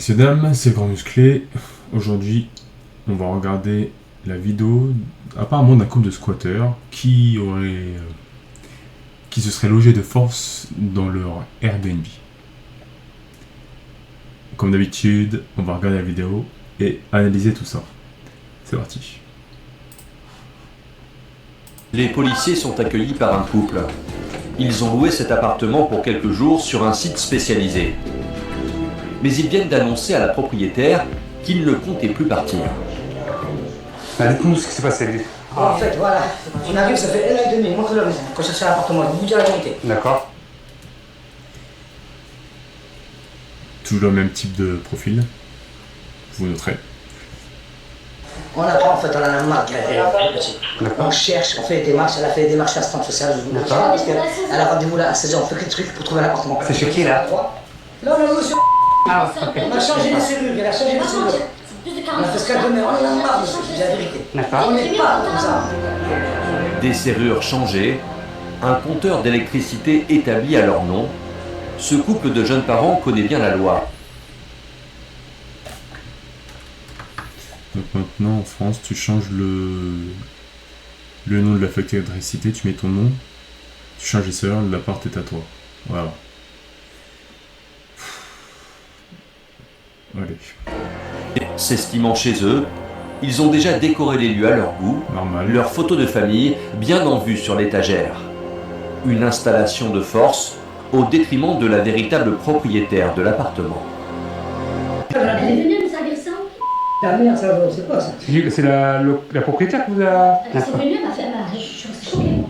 Messieurs, dames, c'est Grand Musclé. Aujourd'hui, on va regarder la vidéo apparemment d'un couple de squatteurs qui se serait logé de force dans leur Airbnb. Comme d'habitude, on va regarder la vidéo et analyser tout ça. C'est parti. Les policiers sont accueillis par un couple. Ils ont loué cet appartement pour quelques jours sur un site spécialisé. Mais ils viennent d'annoncer à la propriétaire qu'ils ne comptaient plus partir. Dites-nous ce qui s'est passé, lui. En fait, voilà, on arrive, ça fait 1 an et demi, montre la maison, qu'on cherche l'appartement, je vous dis la vérité. D'accord. Toujours le même type de profil. Vous noterez. On a pas, en fait, on en a marre de on cherche, on fait des démarches, elle a fait des démarches à l'assistante sociale, je vous le dis, parce qu'elle a rendez-vous là à 16h, on fait que des trucs pour trouver l'appartement. C'est chez qui, là? Là, on a monsieur. Ah, ok. On a changé les cellules, elle a changé les cellules. On a fait ce qu'elle donnait, on en a marre, monsieur, je dis la vérité. D'accord. On n'est pas comme ça. Des serrures changées, un compteur d'électricité établi à leur nom. Ce couple de jeunes parents connaît bien la loi. Donc maintenant, en France, tu changes le nom de la facture d'électricité, tu mets ton nom, tu changes les serveurs, l'appart est à toi. Voilà. Allez, S'estimant chez eux, ils ont déjà décoré les lieux à leur goût, normal. leurs photos de famille bien en vue sur l'étagère. Une installation de force au détriment de la véritable propriétaire de l'appartement. Elle est venue nous servir ça. La merde, ça, c'est quoi ça? C'est la propriétaire qui vous a... Elle s'est venue, elle m'a fait. Je suis restée choquée.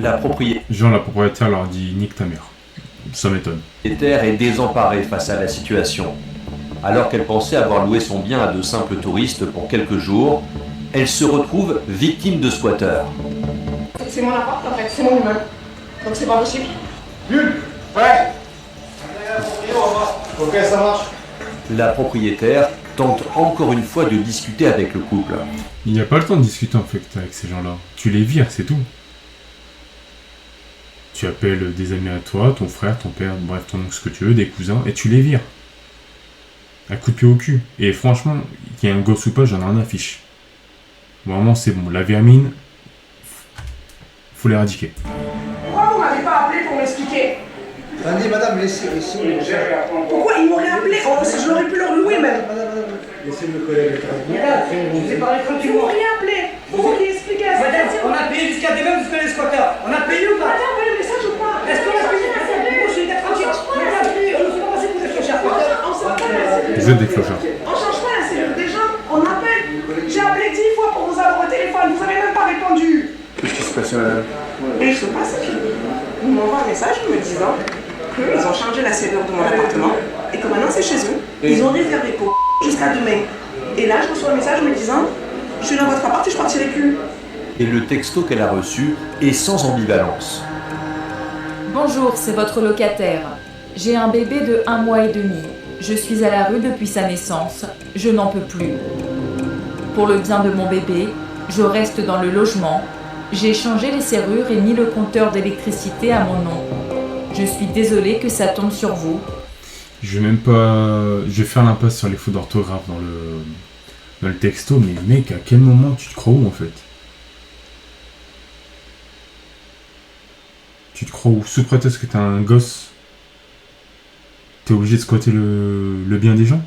La propriétaire Genre la propriétaire leur dit nique ta mère. Ça m'étonne. est désemparée face à la situation. Alors qu'elle pensait avoir loué son bien à de simples touristes pour quelques jours, elle se retrouve victime de squatteurs. C'est mon appart en fait, c'est mon immeuble. Donc c'est pas possible. Ouais. Ok, ça marche. La propriétaire tente encore une fois de discuter avec le couple. Il n'y a pas le temps de discuter en fait avec ces gens-là. Tu les vires, c'est tout. Tu appelles des amis à toi, ton frère, ton père, bref, ton oncle, ce que tu veux, des cousins, et tu les vires. Un coup de pied au cul. Et franchement, qu'il y ait un gosse ou pas, j'en ai rien à fiche. Vraiment, c'est bon. La vermine, faut l'éradiquer. Pourquoi vous m'avez pas appelé pour m'expliquer? Attendez, madame, laissez-le. Pourquoi ils m'auraient appelé? Oh, si je l'aurais pu leur louer même. Laissez le collègue. Je vous ai parlé Vous tranquillement. m'auriez appelé. Vous m'auriez expliqué la Madame, situation. on a payé jusqu'à des mêmes jusqu'à les squatteurs. On a payé ou pas? Madame, envoyez le message ou pas? Est-ce qu'on a payé? Je suis des tranquille. Madame, on ne fait pas passer pour des clochards. On s'en va la cellule. Vous êtes des clochards. On change pas la cellule des gens. On appelle. J'ai appelé 10 fois pour vous avoir au téléphone. Vous avez même pas répondu. Qu'est-ce qui se passe, madame? Et je sais pas, c'est qu'ils m'envoient un message me disant qu'ils ont changé la serrure de mon appartement et que maintenant c'est chez eux. Ils ont réservé pour jusqu'à demain. Et là, je reçois un message me disant je suis dans votre appart et je partirai plus. Et le texto qu'elle a reçu est sans ambivalence. Bonjour, c'est votre locataire. J'ai un bébé de 1 mois et demi. Je suis à la rue depuis sa naissance. Je n'en peux plus. Pour le bien de mon bébé, je reste dans le logement. J'ai changé les serrures et mis le compteur d'électricité à mon nom. Je suis désolée que ça tombe sur vous. Je vais même pas... Je vais faire l'impasse sur les fautes d'orthographe dans le texto, mais mec, à quel moment tu te crois où en fait? Tu te crois où? Sous prétexte que t'es un gosse, t'es obligé de squatter le bien des gens?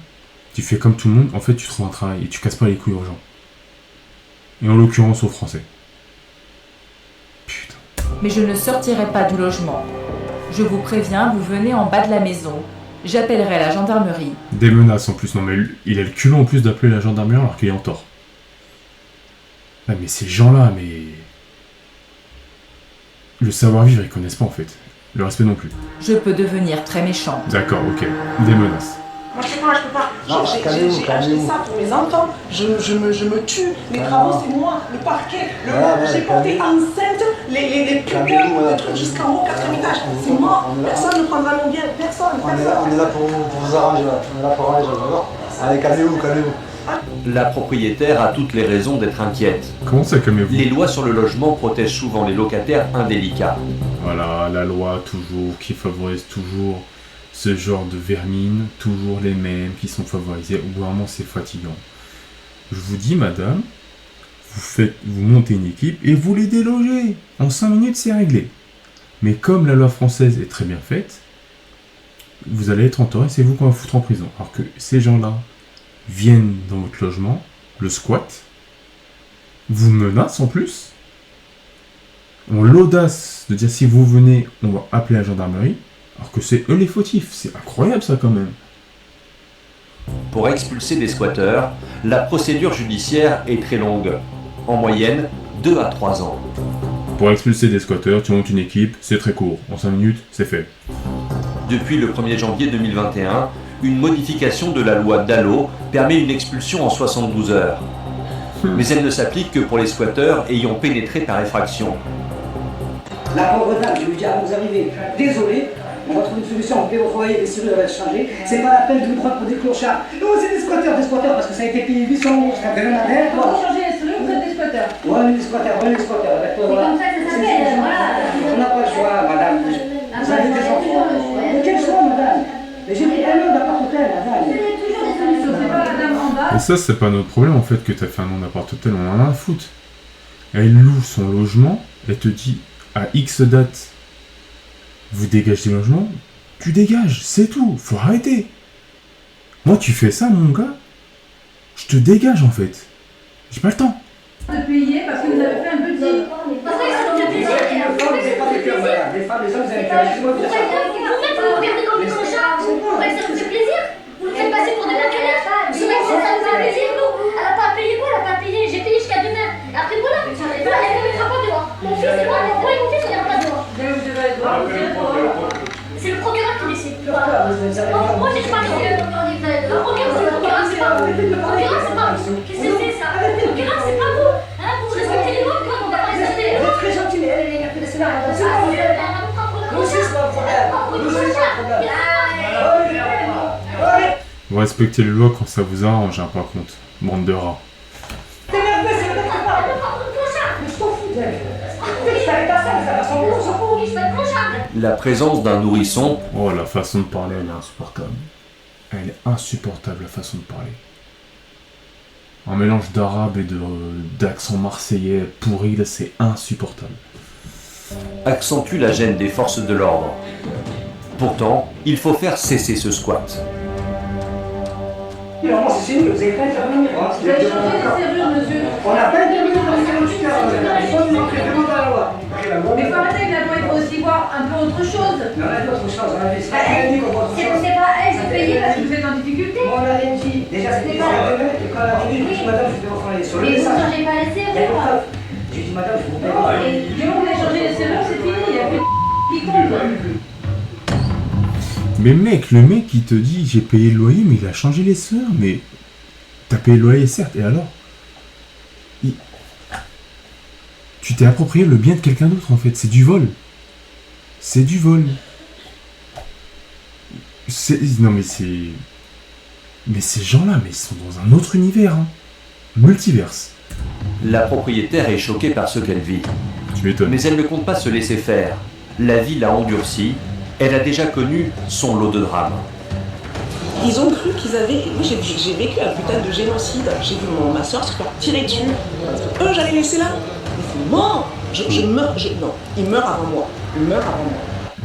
Tu fais comme tout le monde, en fait tu trouves un travail et tu casses pas les couilles aux gens. Et en l'occurrence aux Français. Putain. Mais je ne sortirai pas du logement. Je vous préviens, vous venez en bas de la maison. J'appellerai la gendarmerie. Des menaces en plus, non mais il a le culot en plus d'appeler la gendarmerie alors qu'il est en tort. Ah mais ces gens-là, mais... Le savoir-vivre, ils connaissent pas en fait. Le respect non plus. Je peux devenir très méchante. D'accord, ok. Des menaces. Moi je peux pas. Non, J'ai calmez-vous, acheté calmez-vous. ça pour mes enfants. Je me tue. Les travaux c'est moi. Le parquet. Voilà, J'ai porté enceinte les Calmez-vous, pupilles, madame. les trucs jusqu'en haut, 4e étage. C'est moi. Personne ne prendra mon bien. Personne. On est là pour vous arranger, là. On est là pour arranger, d'accord? Allez, calmez-vous. La propriétaire a toutes les raisons d'être inquiète. Comment ça, calmez-vous? Les lois sur le logement protègent souvent les locataires indélicats. Voilà, la loi toujours, qui favorise toujours Ce genre de vermine, toujours les mêmes qui sont favorisés, vraiment c'est fatigant. Je vous dis, madame, vous montez une équipe et vous les délogez. En 5 minutes, c'est réglé. Mais comme la loi française est très bien faite, vous allez être en tort et c'est vous qu'on va foutre en prison. Alors que ces gens-là viennent dans votre logement, le squat, vous menacent en plus, ont l'audace de dire si vous venez, on va appeler la gendarmerie, alors que c'est eux les fautifs. C'est incroyable ça quand même. Pour expulser des squatteurs, la procédure judiciaire est très longue. En moyenne, 2 à 3 ans. Pour expulser des squatteurs, tu montes une équipe, c'est très court. En 5 minutes, c'est fait. Depuis le 1er janvier 2021, une modification de la loi Dallot permet une expulsion en 72 heures. Mais elle ne s'applique que pour les squatteurs ayant pénétré par effraction. La pauvre dame, je lui dis, ah, vous arrivez, désolé, on va trouver une solution, on peut revoyer, les cellules va changer, c'est pas la peine de nous prendre pour des clochards. Non, c'est des squatteurs, parce que ça a été payé 800 €, ça fait même la dette. Pour changer les cellules, vous êtes des squatteurs. Ouais, les squatteurs, C'est comme ça que ça s'appelle, voilà. On n'a pas le choix, madame. Vous avez des enfants. Mais quel choix, madame? Mais j'ai pris un nom d'appart-hôtel, madame. Il y a toujours des solutions, c'est pas la dame en bas. Et ça, c'est pas notre problème en fait que t'as fait un nom d'appart-hôtel, on en a à foutre. Elle loue son logement, elle te dit à X date, vous dégagez des logements, tu dégages, c'est tout, faut arrêter. Moi, tu fais ça, mon gars, je te dégage en fait. J'ai pas le temps. De payer parce que vous avez fait un petit. Parce que ça nous fait plaisir. Les femmes, les hommes, vous avez fait Vous me regardez comme des clochards. Vous croyez que ça nous fait plaisir? Vous nous faites passer pour des mercenaires. Vous savez que ça nous fait plaisir, nous. Elle a pas payé quoi? Elle a pas payé. J'ai payé jusqu'à demain. Après voilà, elle ne mettra pas dehors. Mon fils et moi et mon fils, on n'ira pas dehors. C'est le procureur qui décide. Moi, j'ai pas dit. Le procureur, c'est le procureur, c'est pas vous. Le procureur, c'est pas vous. Qu'est-ce que c'est ça? Le procureur, c'est pas vous. Hein, vous respectez les lois, quand on va pas respecter les Vous lois. êtes très gentil, mais les gars, c'est là. Nous aussi, c'est pas un problème. Nous aussi, c'est un problème. Vous respectez les lois quand ça vous arrange, hein, par contre. Bande de rats. C'est nerveux, c'est le pas. Mais je t'en fous d'elle. Je savais pas ça, ça va sans bout, ça fout. La présence d'un nourrisson Oh, la façon de parler, elle est insupportable. Elle est insupportable, la façon de parler. Un mélange d'arabe et d'accent marseillais pourri, là, c'est insupportable. accentue la gêne des forces de l'ordre. Pourtant, il faut faire cesser ce squat. Non, c'est nul, vous avez pas intervenir. Vous avez changé les serrures, monsieur. On n'a pas intervenu dans les serrures du terrain. Il faut nous montrer vraiment dans la loi. Mais faut arrêter avec la loi, il faut aussi voir un peu autre chose. Non, on a d'autres choses, on a dit. Elle dit qu'on voit autre chose. C'est pas elle, c'est payé parce que vous êtes en difficulté. On a rien dit. Déjà, c'était pas la et quand elle a dit, je dis, madame, je vais reprendre les sur le Mais vous message. changez pas les Il y a une serrures. preuve. J'ai dit, madame, je vous Non, et du moment que vous avez changé les serrures, c'est fini, il n'y a plus de qui compte. Mais mec, le mec il te dit j'ai payé le loyer mais il a changé les serrures, mais t'as payé le loyer certes, et alors tu t'es approprié le bien de quelqu'un d'autre en fait, c'est du vol. C'est du vol. Non mais c'est... Mais ces gens-là, mais ils sont dans un autre univers, hein. Multiverse. La propriétaire est choquée par ce qu'elle vit. Tu m'étonnes. Mais elle ne compte pas se laisser faire. La vie l'a endurcie. Elle a déjà connu son lot de drames. Ils ont cru qu'ils avaient... Moi, j'ai vécu un putain de génocide. J'ai vu ma soeur se faire tirer dessus. Eux, j'allais laisser là. Ils sont morts. Je meurs. Non, ils meurent avant moi. Ils meurent avant moi.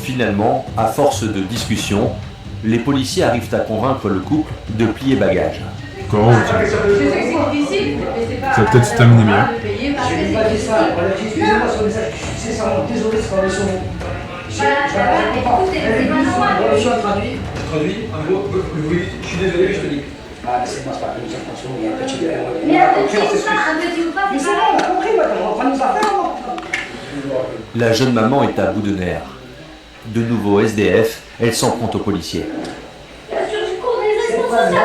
Finalement, à force de discussions, les policiers arrivent à convaincre le couple de plier bagages. Encore, Je sais que c'est difficile, mais c'est pas... Ça va peut-être se terminer bien. de payer parce Je que n'ai c'est pas dit ça. difficile. On a dit, excusez-moi sur le message. C'est ça, désolé, c'est pas le son. Voilà, ça va, mais écoutez, c'est pas normal. Le son traduit. Traduit, en gros, oui, je suis désolé, je te dis. Ah, c'est pas ça, nous attention, il y a un petit peu. Mais un petit ou pas, Mais c'est c'est bon, on a compris, madame, on va pas nous affaires, moi. La jeune maman est à bout de nerfs. De nouveau SDF, elle s'en prend aux policiers.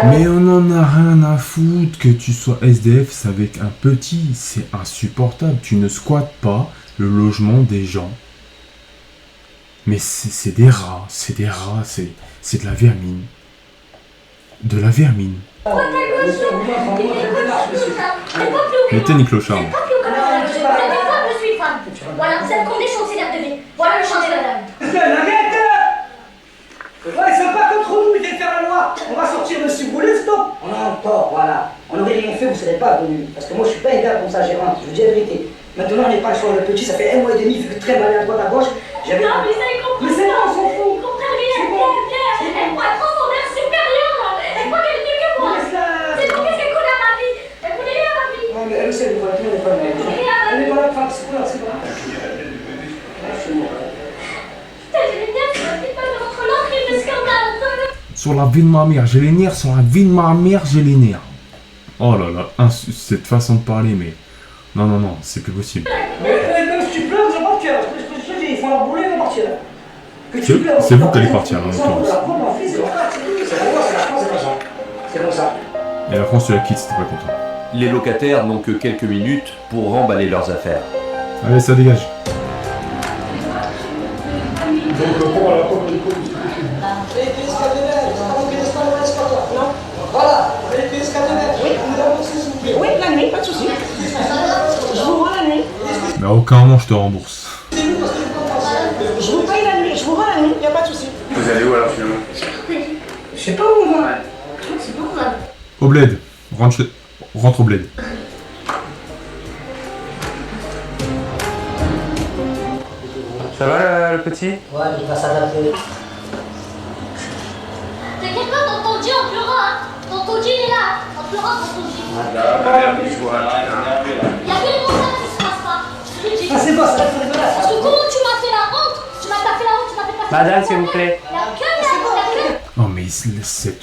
Mais on en a rien à foutre que tu sois SDF, c'est avec un petit, c'est insupportable. Tu ne squattes pas le logement des gens. Mais c'est des rats, c'est de la vermine. De la vermine. Mettez une clochard. Voilà, cette condition, c'est l'air de vie. Voilà le champ de la dame. la loi. On va sortir de si vous voulez, stop. On a un tort, voilà. On aurait rien fait, vous ne serez pas venu. Parce que moi, je suis pas un gars comme ça, gérante. Je vous dis la vérité. Maintenant, on n'est pas sur le petit, ça fait 1 mois et demi, il fait très mal à droite à gauche. J'avais... Non, mais ça, il comprend. Mais c'est pas, on s'en fout. Il comprend rien, Pierre. Elle croit trop son air supérieur, là. Elle croit qu'elle est mieux que moi. C'est pour qu'est-ce qu'elle connaît à ma vie. Elle connaît rien à ma vie. Non, mais elle aussi, elle est pas là, elle est pas là. Elle est pas là, c'est pas là, c'est pas là. Putain, j'ai les nerfs, c'est pas de votre langue, il me scandale. Sur la vie de ma mère, j'ai les nerfs. Sur la vie de ma mère, j'ai les nerfs. Oh là là, cette façon de parler, mais... Non, non, non, c'est plus possible. Mais même si tu pleures, ils vont partir. Ils font leur boulot, ils vont partir. C'est vous qui allez partir, là, en l'occurrence. C'est comme ça. Et la France, tu la quittes si t'es pas content. Les locataires n'ont que quelques minutes pour remballer leurs affaires. Allez, ça dégage. Voilà. Oui, la nuit, pas de souci. Je vous rends la nuit. Mais à aucun moment, je te rembourse. Je vous paye la nuit, je vous rends la nuit, y a pas de souci. Vous allez où alors finalement? Je sais pas où, moi. C'est bon, là. Au bled. Rentre au bled. Ça va le petit? Ouais, il va s'adapter. T'inquiète pas, tonton G, on pleura, hein. Tonton G, il est là. On pleura, tonton G. Je vois. Il y a que les monstres qui se passent pas. Je te le dis. Ah, c'est bon, ça va être dégueulasse. Parce que comment tu m'as fait la honte? Tu m'as pas fait la honte, tu m'as fait passer. Madame, s'il vous plaît. Il y a que la Oh, mais c'est...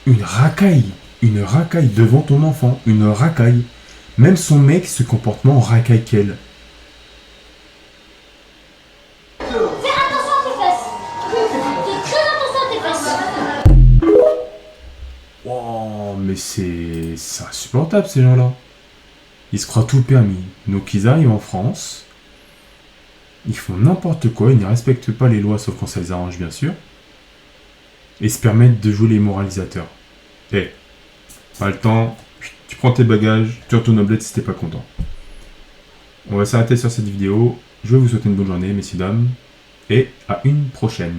Une racaille. Une racaille devant ton enfant. Une racaille. Même son mec se comporte moins en racaille qu'elle. Fais attention à tes fesses. Fais très attention à tes fesses. Oh, mais c'est insupportable, ces gens-là. Ils se croient tout permis. Donc, ils arrivent en France. Ils font n'importe quoi. Ils ne respectent pas les lois, sauf quand ça les arrange, bien sûr. Et se permettent de jouer les moralisateurs. Eh, pas le temps. Tu prends tes bagages. Tu retournes au bled si t'es pas content. On va s'arrêter sur cette vidéo. Je vais vous souhaiter une bonne journée, messieurs, dames. Et à une prochaine.